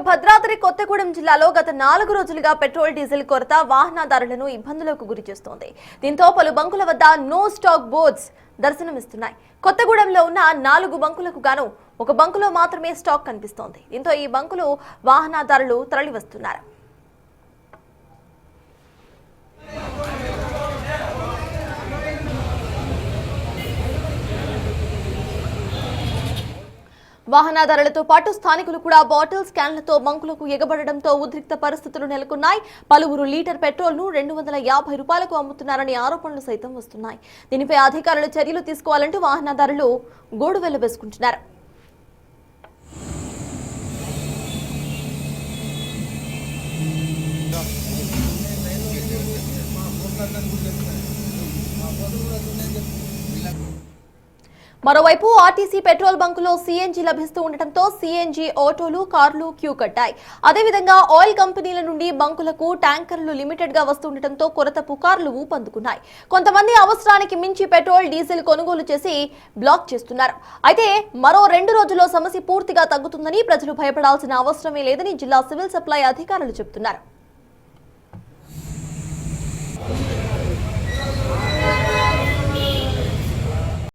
భద్రాద్రి కొత్తగూడెం జిల్లాలో గత 4 రోజులుగా పెట్రోల్ డీజిల్ కొరత వాహనదారులను ఇబ్బందులకు గురిచేస్తోంది. దీంతో పలు బంకుల వద్ద నో స్టాక్ బోర్డ్స్ దర్శనమిస్తున్నాయి. కొత్తగూడెంలో ఉన్న 4 బంకులకు గాను ఒక బంకులో మాత్రమే స్టాక్ కనిపిస్తోంది. దీంతో ఈ బంకులు వాహనదారులు తరలివస్తున్నారు. వాహనదారులతో పాటు స్థానికులు కూడా బాటిల్ స్కాన్లతో బంకులకు ఎగబడడంతో ఉద్రిక్త పరిస్థితులు నెలకొన్నాయి. పలువురు లీటర్ పెట్రోల్ ను 250 రూపాయలకు అమ్ముతున్నారని ఆరోపణలు సైతం వస్తున్నాయి. దీనిపై అధికారులు చర్యలు తీసుకోవాలంటూ వాహనదారులు గోడు వెళ్లవేసుకుంటున్నారు. మరోవైపు ఆర్టీసీ పెట్రోల్ బంకులో సీఎన్జీ లభిస్తూ ఉండటంతో సీఎన్జీ ఆటోలు, కార్లు క్యూ కట్టాయి. అదేవిధంగా ఆయిల్ కంపెనీల నుండి బంకులకు ట్యాంకర్లు లిమిటెడ్ గా వస్తుండటంతో కొరత పుకార్లు ఊపందుకున్నాయి. కొంతమంది అవసరానికి మించి పెట్రోల్, డీజిల్ కొనుగోలు చేసి బ్లాక్ చేస్తున్నారు. అయితే మరో 2 రోజుల్లో సమస్య పూర్తిగా తగ్గుతుందని, ప్రజలు భయపడాల్సిన అవసరమే లేదని జిల్లా సివిల్ సప్లై అధికారులు చెబుతున్నారు.